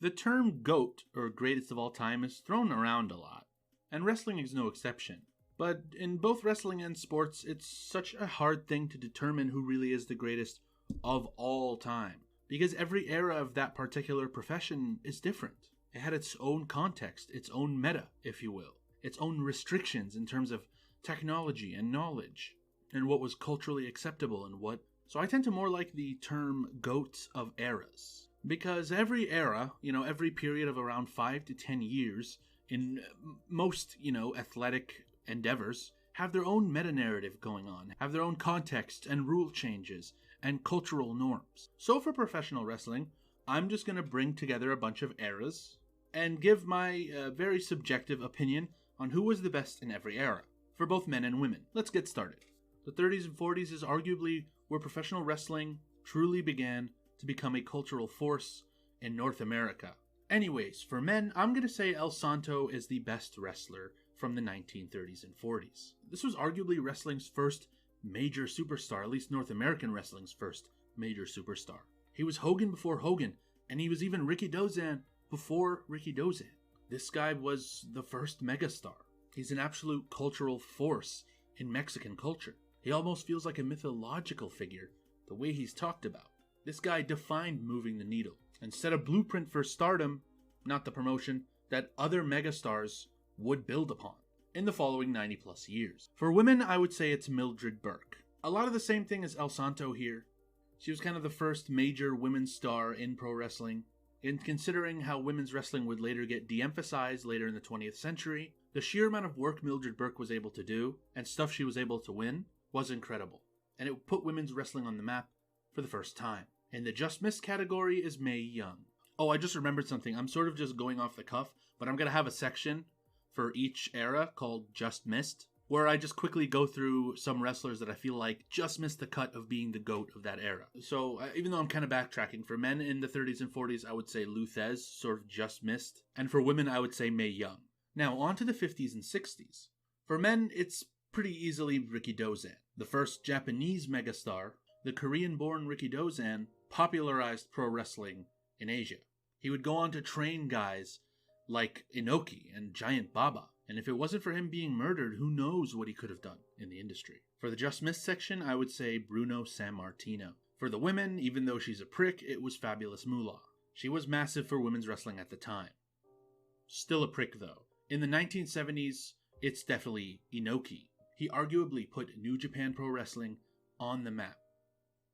The term GOAT, or greatest of all time, is thrown around a lot, and wrestling is no exception. But in both wrestling and sports, it's such a hard thing to determine who really is the greatest of all time, because every era of that particular profession is different. It had its own context, its own meta, if you will, its own restrictions in terms of technology and knowledge, and what was culturally acceptable and what. So I tend to more like the term GOATs of eras, because every era, every period of around 5 to 10 years in most, athletic endeavors have their own meta-narrative going on, have their own context and rule changes and cultural norms. So for professional wrestling, I'm just going to bring together a bunch of eras and give my very subjective opinion on who was the best in every era, for both men and women. Let's get started. The 30s and 40s is arguably where professional wrestling truly began to become a cultural force in North America. Anyways, for men, I'm going to say El Santo is the best wrestler from the 1930s and 40s. This was arguably wrestling's first major superstar, at least North American wrestling's first major superstar. He was Hogan before Hogan, and he was even Rikidozan before Rikidozan. This guy was the first megastar. He's an absolute cultural force in Mexican culture. He almost feels like a mythological figure, the way he's talked about. This guy defined moving the needle and set a blueprint for stardom, not the promotion, that other megastars would build upon in the following 90 plus years. For women, I would say it's Mildred Burke. A lot of the same thing as El Santo here. She was kind of the first major women's star in pro wrestling. In considering how women's wrestling would later get de-emphasized later in the 20th century, the sheer amount of work Mildred Burke was able to do and stuff she was able to win was incredible. And it put women's wrestling on the map for the first time. In the Just Missed category is Mae Young. Oh, I just remembered something. I'm sort of just going off the cuff, but I'm going to have a section for each era called Just Missed, where I just quickly go through some wrestlers that I feel like just missed the cut of being the GOAT of that era. So even though I'm kind of backtracking, for men in the 30s and 40s, I would say Lou Thesz, sort of just missed. And for women, I would say Mae Young. Now, on to the 50s and 60s. For men, it's pretty easily Rikidozan. The first Japanese megastar, the Korean-born Rikidozan, popularized pro wrestling in Asia. He would go on to train guys like Inoki and Giant Baba, and if it wasn't for him being murdered, who knows what he could have done in the industry. For the Just Missed section, I would say Bruno Sammartino. For the women, even though she's a prick, it was Fabulous Moolah. She was massive for women's wrestling at the time. Still a prick though. In the 1970s, it's definitely Inoki. He arguably put New Japan Pro Wrestling on the map.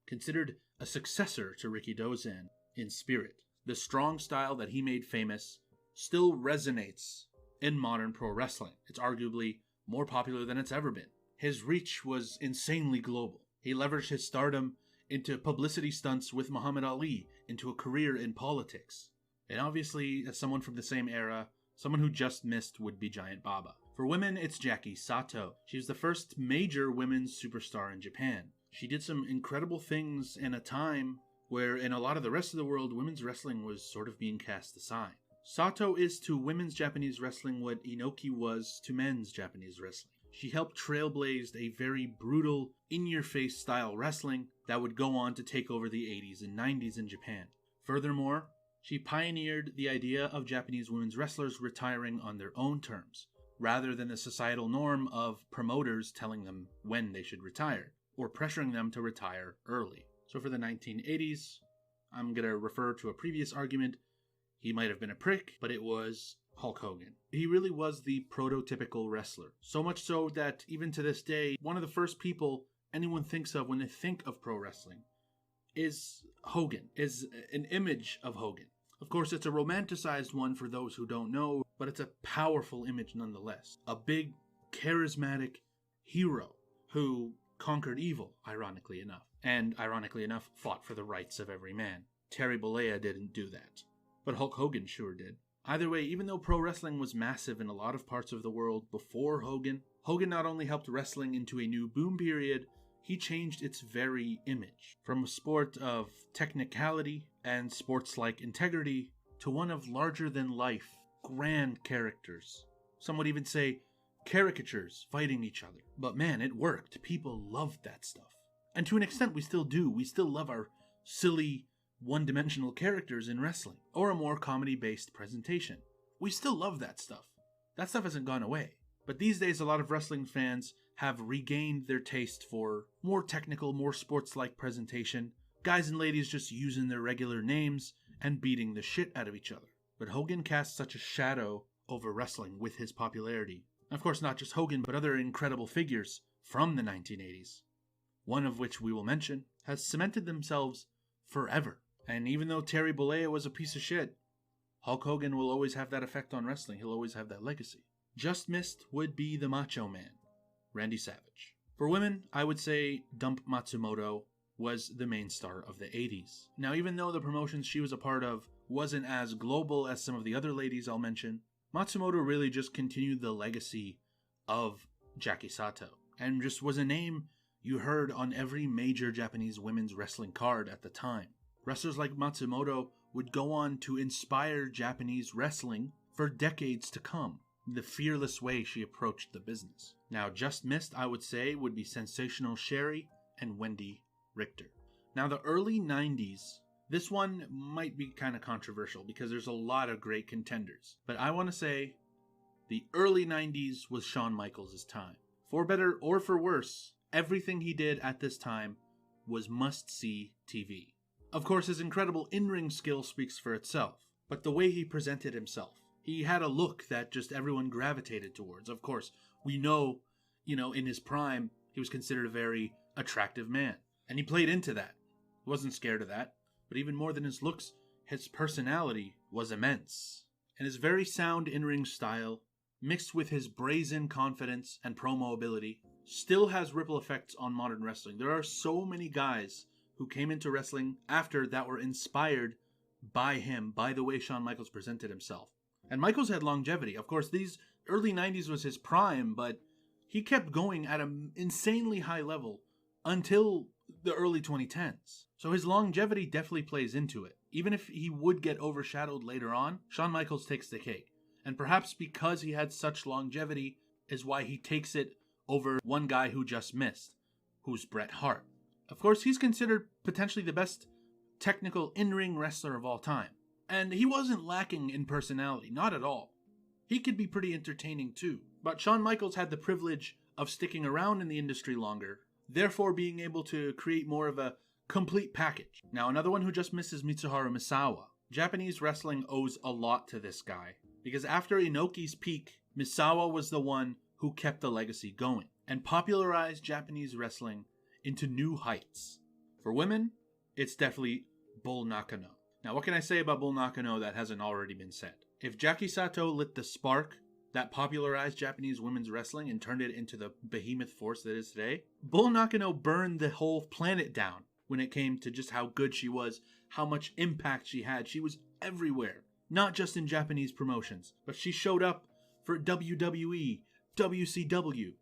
Considered a successor to Rikidozan in spirit. The strong style that he made famous still resonates in modern pro wrestling. It's arguably more popular than it's ever been. His reach was insanely global. He leveraged his stardom into publicity stunts with Muhammad Ali, into a career in politics. And obviously, as someone from the same era, someone who just missed would be Giant Baba. For women, it's Jackie Sato. She was the first major women's superstar in Japan. She did some incredible things in a time where in a lot of the rest of the world, women's wrestling was sort of being cast aside. Sato is to women's Japanese wrestling what Inoki was to men's Japanese wrestling. She helped trailblaze a very brutal, in-your-face style wrestling that would go on to take over the 80s and 90s in Japan. Furthermore, she pioneered the idea of Japanese women's wrestlers retiring on their own terms, rather than the societal norm of promoters telling them when they should retire, or pressuring them to retire early. So for the 1980s, I'm going to refer to a previous argument. He might have been a prick, but it was Hulk Hogan. He really was the prototypical wrestler. So much so that even to this day, one of the first people anyone thinks of when they think of pro wrestling is Hogan, is an image of Hogan. Of course, it's a romanticized one for those who don't know, but it's a powerful image nonetheless. A big, charismatic hero who conquered evil, ironically enough. And, ironically enough, fought for the rights of every man. Terry Bollea didn't do that. But Hulk Hogan sure did. Either way, even though pro wrestling was massive in a lot of parts of the world before Hogan, Hogan not only helped wrestling into a new boom period, he changed its very image. From a sport of technicality and sports-like integrity to one of larger-than-life, grand characters. Some would even say caricatures fighting each other. But man, it worked. People loved that stuff. And to an extent, we still do. We still love our silly, one-dimensional characters in wrestling, or a more comedy-based presentation. We still love that stuff. That stuff hasn't gone away. But these days, a lot of wrestling fans have regained their taste for more technical, more sports-like presentation, guys and ladies just using their regular names and beating the shit out of each other. But Hogan cast such a shadow over wrestling with his popularity. Of course, not just Hogan, but other incredible figures from the 1980s, one of which we will mention, has cemented themselves forever. And even though Terry Bollea was a piece of shit, Hulk Hogan will always have that effect on wrestling. He'll always have that legacy. Just missed would be the Macho Man, Randy Savage. For women, I would say Dump Matsumoto was the main star of the 80s. Now, even though the promotions she was a part of wasn't as global as some of the other ladies I'll mention, Matsumoto really just continued the legacy of Jackie Sato, and just was a name you heard on every major Japanese women's wrestling card at the time. Wrestlers like Matsumoto would go on to inspire Japanese wrestling for decades to come, the fearless way she approached the business. Now, just missed, I would say, would be Sensational Sherri and Wendy Richter. Now, the early 90s, this one might be kind of controversial because there's a lot of great contenders. But I want to say the early 90s was Shawn Michaels' time. For better or for worse, everything he did at this time was must-see TV. Of course, his incredible in-ring skill speaks for itself, but the way he presented himself, he had a look that just everyone gravitated towards. Of course, we know, in his prime, he was considered a very attractive man, and he played into that. He wasn't scared of that, but even more than his looks, his personality was immense. And his very sound in-ring style, mixed with his brazen confidence and promo ability, still has ripple effects on modern wrestling. There are so many guys who came into wrestling after that were inspired by him, by the way Shawn Michaels presented himself. And Michaels had longevity. Of course, these early 90s was his prime, but he kept going at an insanely high level until the early 2010s. So his longevity definitely plays into it. Even if he would get overshadowed later on, Shawn Michaels takes the cake. And perhaps because he had such longevity is why he takes it over one guy who just missed, who's Bret Hart. Of course, he's considered potentially the best technical in-ring wrestler of all time. And he wasn't lacking in personality, not at all. He could be pretty entertaining too. But Shawn Michaels had the privilege of sticking around in the industry longer, therefore being able to create more of a complete package. Now, another one who just misses Mitsuharu Misawa. Japanese wrestling owes a lot to this guy, because after Inoki's peak, Misawa was the one who kept the legacy going and popularized Japanese wrestling into new heights. For women, it's definitely Bull Nakano. Now, what can I say about Bull Nakano that hasn't already been said? If Jackie Sato lit the spark that popularized Japanese women's wrestling and turned it into the behemoth force that it is today, Bull Nakano burned the whole planet down when it came to just how good she was, how much impact she had. She was everywhere, not just in Japanese promotions, but she showed up for WWE, WCW,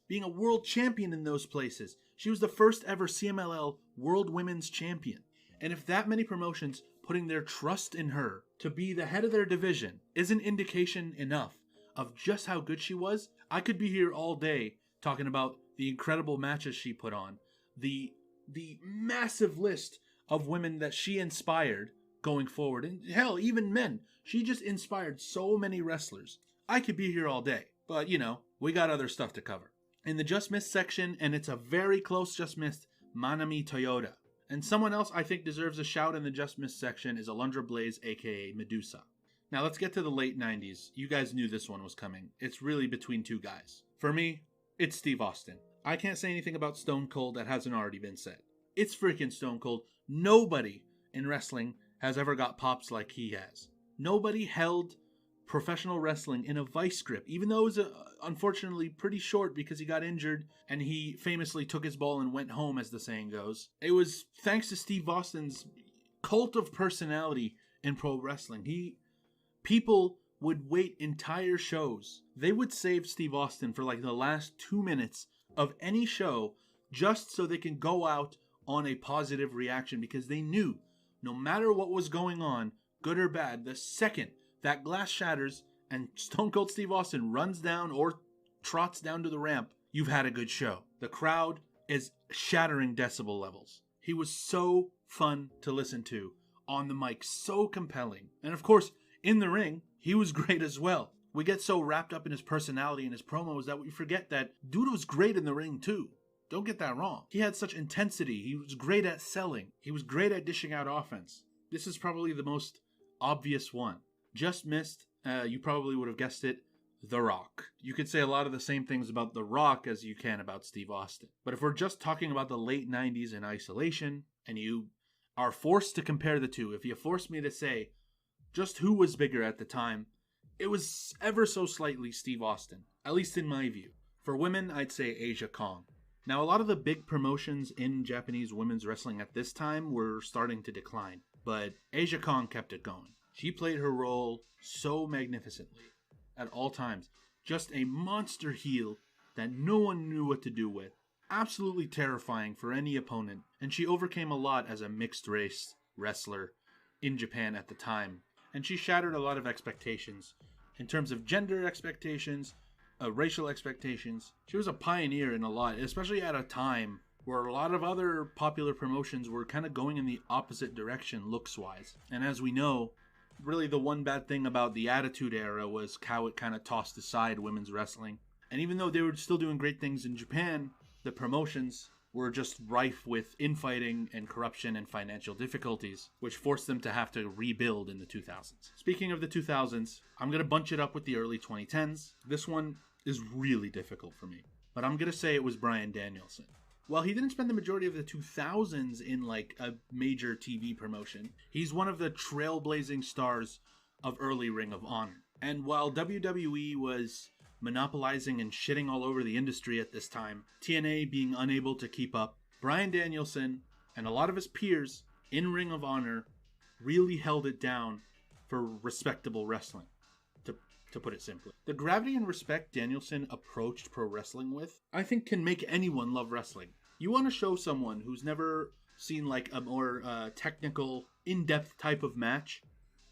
being a world champion in those places. She was the first ever CMLL World Women's Champion. And if that many promotions putting their trust in her to be the head of their division is an indication enough of just how good she was, I could be here all day talking about the incredible matches she put on, the massive list of women that she inspired going forward, and hell, even men. She just inspired so many wrestlers. I could be here all day, but we got other stuff to cover. In the Just Missed section, and it's a very close Just Missed, Manami Toyota. And someone else I think deserves a shout in the Just Missed section is Alundra Blaze, aka Medusa. Now let's get to the late 90s. You guys knew this one was coming. It's really between two guys. For me, it's Steve Austin. I can't say anything about Stone Cold that hasn't already been said. It's freaking Stone Cold. Nobody in wrestling has ever got pops like he has. Nobody held professional wrestling in a vice grip, even though it was unfortunately pretty short because he got injured and he famously took his ball and went home, as the saying goes. It was thanks to Steve Austin's cult of personality in pro wrestling. People would wait entire shows. They would save Steve Austin for like the last 2 minutes of any show just so they can go out on a positive reaction, because they knew no matter what was going on, good or bad, the second that glass shatters and Stone Cold Steve Austin runs down or trots down to the ramp, you've had a good show. The crowd is shattering decibel levels. He was so fun to listen to on the mic so compelling. And of course, in the ring, he was great as well. We get so wrapped up in his personality and his promos that we forget that dude was great in the ring too. Don't get that wrong. He had such intensity. He was great at selling. He was great at dishing out offense. This is probably the most obvious one. Just missed, you probably would have guessed it, The Rock. You could say a lot of the same things about The Rock as you can about Steve Austin. But if we're just talking about the late 90s in isolation, and you are forced to compare the two, if you force me to say just who was bigger at the time, it was ever so slightly Steve Austin, at least in my view. For women, I'd say Aja Kong. Now, a lot of the big promotions in Japanese women's wrestling at this time were starting to decline, but Aja Kong kept it going. She played her role so magnificently at all times. Just a monster heel that no one knew what to do with. Absolutely terrifying for any opponent, and she overcame a lot as a mixed race wrestler in Japan at the time. And she shattered a lot of expectations in terms of gender expectations, racial expectations. She was a pioneer in a lot, especially at a time where a lot of other popular promotions were kind of going in the opposite direction looks-wise. And as we know, really the one bad thing about the Attitude Era was how it kind of tossed aside women's wrestling. And even though they were still doing great things in Japan, the promotions were just rife with infighting and corruption and financial difficulties, which forced them to have to rebuild in the 2000s. Speaking of the 2000s, I'm going to bunch it up with the early 2010s. This one is really difficult for me, but I'm going to say it was Bryan Danielson. While he didn't spend the majority of the 2000s in like a major TV promotion, he's one of the trailblazing stars of early Ring of Honor. And while WWE was monopolizing and shitting all over the industry at this time, TNA being unable to keep up, Bryan Danielson and a lot of his peers in Ring of Honor really held it down for respectable wrestling, to put it simply. The gravity and respect Danielson approached pro wrestling with, I think, can make anyone love wrestling. You want to show someone who's never seen like a more technical, in-depth type of match.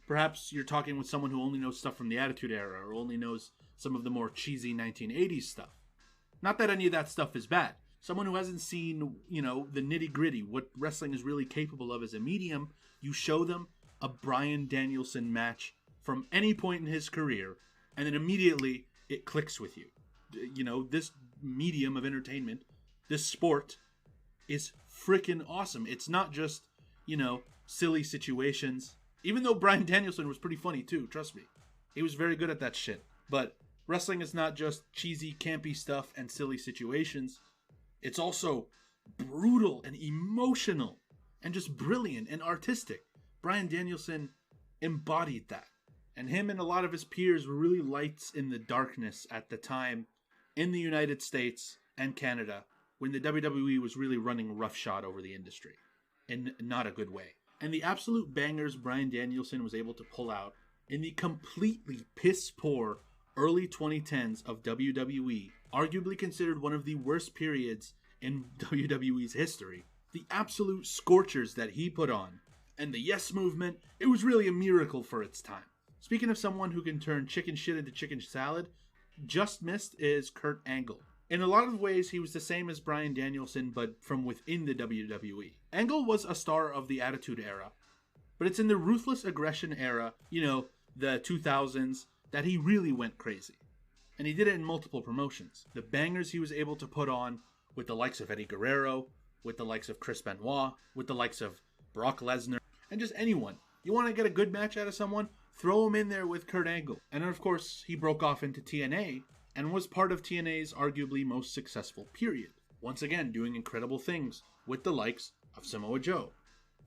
Perhaps you're talking with someone who only knows stuff from the Attitude Era or only knows some of the more cheesy 1980s stuff. Not that any of that stuff is bad. Someone who hasn't seen, the nitty-gritty, what wrestling is really capable of as a medium, you show them a Bryan Danielson match from any point in his career, and then immediately it clicks with you. This medium of entertainment, this sport, is freaking awesome. It's not just, silly situations. Even though Bryan Danielson was pretty funny too, trust me. He was very good at that shit. But wrestling is not just cheesy, campy stuff and silly situations. It's also brutal and emotional and just brilliant and artistic. Bryan Danielson embodied that. And him and a lot of his peers were really lights in the darkness at the time in the United States and Canada when the WWE was really running roughshod over the industry in not a good way. And the absolute bangers Bryan Danielson was able to pull out in the completely piss-poor early 2010s of WWE, arguably considered one of the worst periods in WWE's history. The absolute scorchers that he put on, and the Yes Movement, it was really a miracle for its time. Speaking of someone who can turn chicken shit into chicken salad, just missed is Kurt Angle. In a lot of ways, he was the same as Bryan Danielson, but from within the WWE. Angle was a star of the Attitude Era, but it's in the Ruthless Aggression era, the 2000s, that he really went crazy. And he did it in multiple promotions. The bangers he was able to put on with the likes of Eddie Guerrero, with the likes of Chris Benoit, with the likes of Brock Lesnar, and just anyone. You want to get a good match out of someone? Throw him in there with Kurt Angle. And then, of course, he broke off into TNA and was part of TNA's arguably most successful period. Once again, doing incredible things with the likes of Samoa Joe,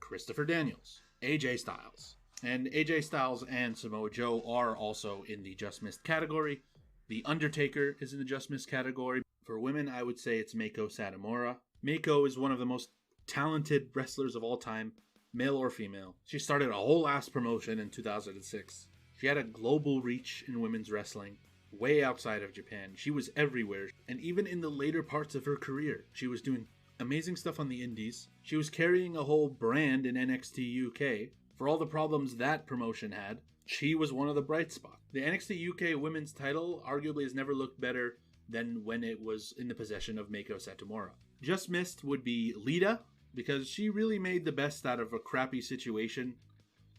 Christopher Daniels, AJ Styles. And AJ Styles and Samoa Joe are also in the Just Missed category. The Undertaker is in the Just Missed category. For women, I would say it's Meiko Satomura. Meiko is one of the most talented wrestlers of all time, male or female. She started a whole ass promotion in 2006. She had a global reach in women's wrestling, way outside of Japan. She was everywhere. And even in the later parts of her career, she was doing amazing stuff on the indies. She was carrying a whole brand in NXT UK. For all the problems that promotion had, she was one of the bright spots. The NXT UK women's title arguably has never looked better than when it was in the possession of Meiko Satomura. Just missed would be Lita, because she really made the best out of a crappy situation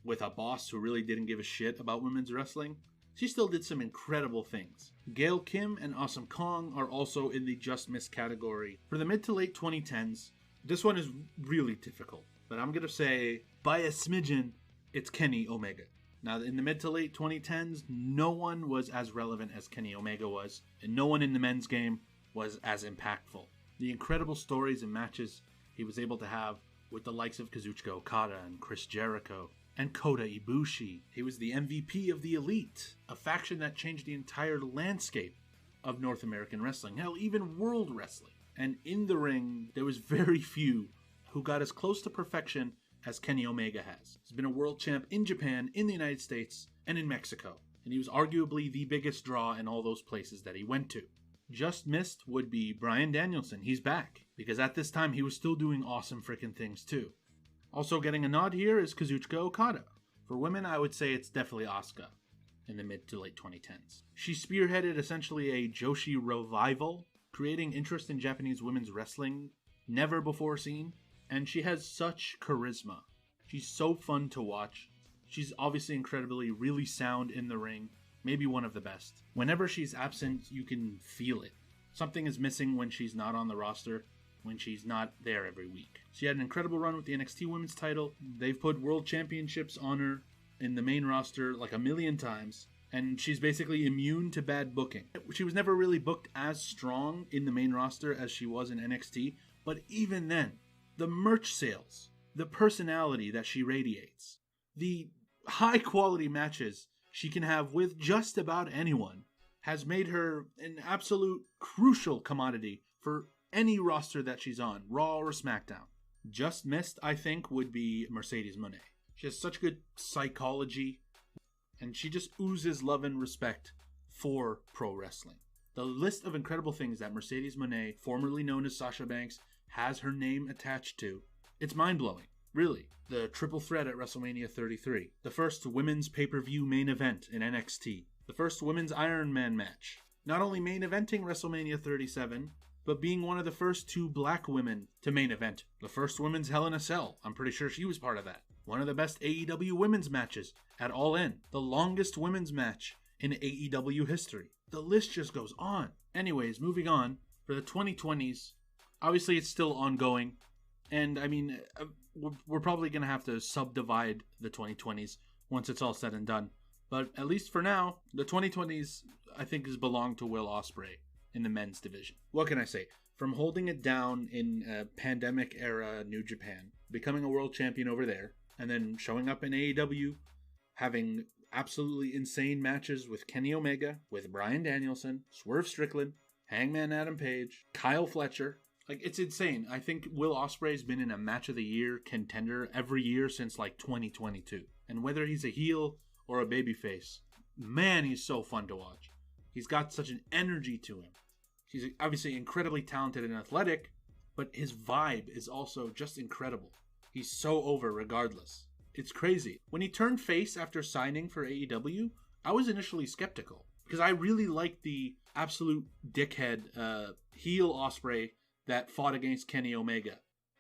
with a boss who really didn't give a shit about women's wrestling, she still did some incredible things. Gail Kim and Awesome Kong are also in the just missed category. For the mid to late 2010s, this one is really difficult, but I'm going to say, by a smidgen, it's Kenny Omega. Now, in the mid to late 2010s, no one was as relevant as Kenny Omega was, and no one in the men's game was as impactful. The incredible stories and matches he was able to have with the likes of Kazuchika Okada and Chris Jericho and Kota Ibushi. He was the MVP of the Elite, a faction that changed the entire landscape of North American wrestling, hell, even world wrestling. And in the ring, there was very few who got as close to perfection as Kenny Omega has. He's been a world champ in Japan, in the United States, and in Mexico. And he was arguably the biggest draw in all those places that he went to. Just missed would be Bryan Danielson. He's back, because at this time he was still doing awesome freaking things too. Also getting a nod here is Kazuchika Okada. For women, I would say it's definitely Asuka in the mid to late 2010s. She spearheaded essentially a Joshi revival, creating interest in Japanese women's wrestling never before seen, and she has such charisma. She's so fun to watch. She's obviously incredibly really sound in the ring, maybe one of the best. Whenever she's absent, you can feel it. Something is missing when she's not on the roster, when she's not there every week. She had an incredible run with the NXT Women's title. They've put world championships on her in the main roster like a million times, and she's basically immune to bad booking. She was never really booked as strong in the main roster as she was in NXT, but even then, the merch sales, the personality that she radiates, the high quality matches she can have with just about anyone has made her an absolute crucial commodity for any roster that she's on, Raw or SmackDown. Just missed, I think, would be Mercedes Moné. She has such good psychology, and she just oozes love and respect for pro wrestling. The list of incredible things that Mercedes Moné, formerly known as Sasha Banks, has her name attached to, it's mind-blowing, really. The triple threat at WrestleMania 33, the first women's pay-per-view main event in NXT, the first women's Iron Man match, not only main eventing WrestleMania 37, but being one of the first 2 black women to main event. The first women's Hell in a Cell, I'm pretty sure she was part of that. One of the best AEW women's matches at All In. The longest women's match in AEW history. The list just goes on. Anyways, moving on. For the 2020s, obviously it's still ongoing. And I mean, we're probably going to have to subdivide the 2020s once it's all said and done. But at least for now, the 2020s, I think, has belonged to Will Ospreay in the men's division. What can I say? From holding it down in pandemic era New Japan, becoming a world champion over there, and then showing up in AEW, having absolutely insane matches with Kenny Omega, with Bryan Danielson, Swerve Strickland, Hangman Adam Page, Kyle Fletcher. Like, it's insane. I think Will Ospreay's been in a match of the year contender every year since like 2022. And whether he's a heel or a babyface, man, he's so fun to watch. He's got such an energy to him. He's obviously incredibly talented and athletic, but his vibe is also just incredible. He's so over regardless. It's crazy. When he turned face after signing for AEW, I was initially skeptical because I really liked the absolute dickhead heel Ospreay that fought against Kenny Omega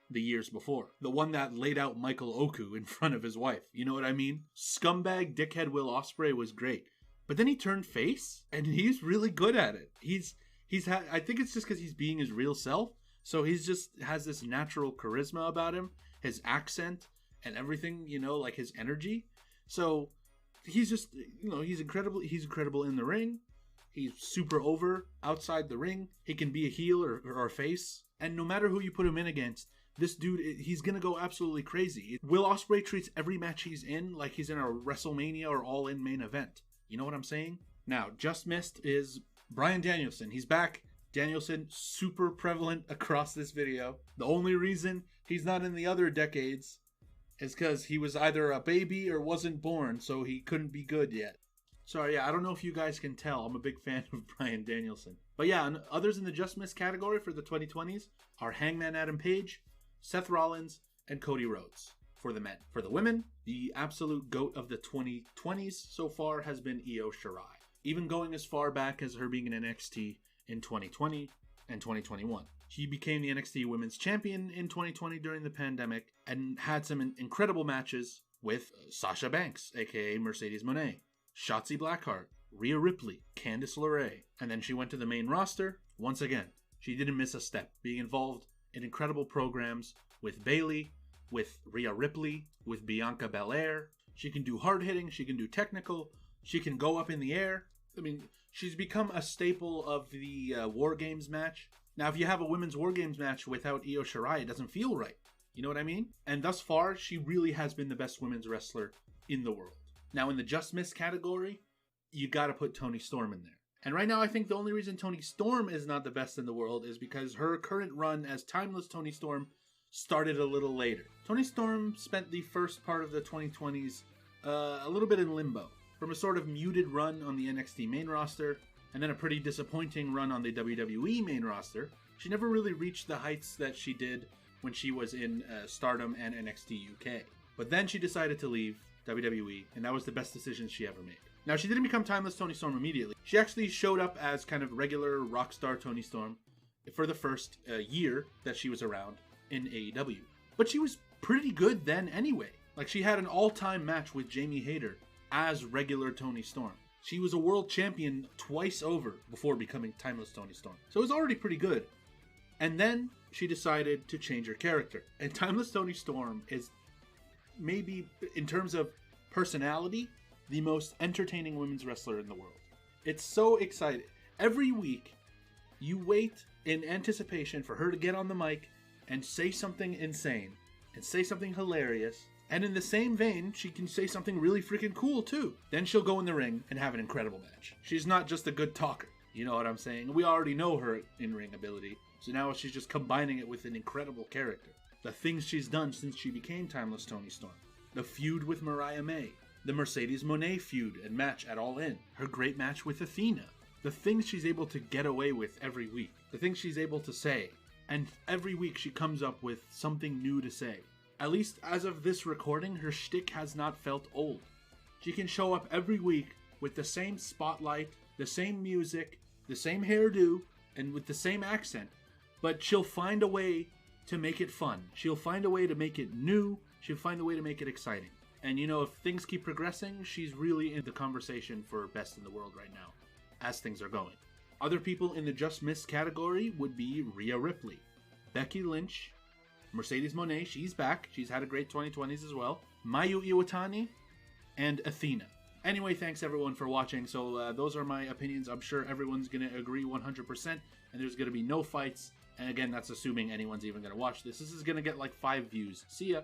the years before. The one that laid out Michael Oku in front of his wife. You know what I mean? Scumbag dickhead Will Ospreay was great. But then he turned face, and he's really good at it. I think it's just because he's being his real self. So he's just has this natural charisma about him, his accent and everything, like his energy. So he's just, he's incredible. He's incredible in the ring. He's super over outside the ring. He can be a heel or a face. And no matter who you put him in against, this dude, he's going to go absolutely crazy. Will Ospreay treats every match he's in like he's in a WrestleMania or All-In main event. You know what I'm saying? Now, just missed is Bryan Danielson. He's back. Danielson, super prevalent across this video. The only reason he's not in the other decades is because he was either a baby or wasn't born, so he couldn't be good yet. Sorry, I don't know if you guys can tell. I'm a big fan of Bryan Danielson. But yeah, and others in the just missed category for the 2020s are Hangman Adam Page, Seth Rollins, and Cody Rhodes for the men. For the women, the absolute GOAT of the 2020s so far has been Io Shirai, even going as far back as her being in NXT in 2020 and 2021. She became the NXT Women's Champion in 2020 during the pandemic and had some incredible matches with Sasha Banks, aka Mercedes Moné, Shotzi Blackheart, Rhea Ripley, Candice LeRae, and then she went to the main roster. Once again, she didn't miss a step, being involved in incredible programs with Bayley, with Rhea Ripley, with Bianca Belair. She can do hard hitting, she can do technical, she can go up in the air. I mean, she's become a staple of the War Games match. Now, if you have a women's War Games match without Io Shirai, it doesn't feel right. You know what I mean? And thus far, she really has been the best women's wrestler in the world. Now, in the Just Miss category, you gotta put Toni Storm in there. And right now, I think the only reason Toni Storm is not the best in the world is because her current run as Timeless Toni Storm started a little later. Toni Storm spent the first part of the 2020s a little bit in limbo. From a sort of muted run on the NXT main roster, and then a pretty disappointing run on the WWE main roster, she never really reached the heights that she did when she was in Stardom and NXT UK. But then she decided to leave WWE, and that was the best decision she ever made. Now, she didn't become Timeless Toni Storm immediately. She actually showed up as kind of regular rock star Toni Storm for the first year that she was around in AEW. But she was pretty good then anyway. Like, she had an all-time match with Jamie Hayter as regular Toni Storm. She was a world champion twice over before becoming Timeless Toni Storm. So it was already pretty good. And then she decided to change her character. And Timeless Toni Storm is maybe, in terms of personality, the most entertaining women's wrestler in the world. It's so exciting. Every week, you wait in anticipation for her to get on the mic and say something insane and say something hilarious. And in the same vein, she can say something really freaking cool too. Then she'll go in the ring and have an incredible match. She's not just a good talker. You know what I'm saying? We already know her in-ring ability. So now she's just combining it with an incredible character. The things she's done since she became Timeless Toni Storm. The feud with Mariah May. The Mercedes Moné feud and match at All In. Her great match with Athena. The things she's able to get away with every week. The things she's able to say. And every week she comes up with something new to say. At least as of this recording, her shtick has not felt old. She can show up every week with the same spotlight, the same music, the same hairdo, and with the same accent. But she'll find a way to make it fun. She'll find a way to make it new. She'll find a way to make it exciting. And you know, if things keep progressing, she's really in the conversation for best in the world right now, as things are going. Other people in the Just Miss category would be Rhea Ripley, Becky Lynch, Mercedes Moné, she's back. She's had a great 2020s as well. Mayu Iwatani, and Athena. Anyway, thanks everyone for watching. So those are my opinions. I'm sure everyone's going to agree 100%, and there's going to be no fights. And again, that's assuming anyone's even going to watch this. This is going to get like 5 views. See ya.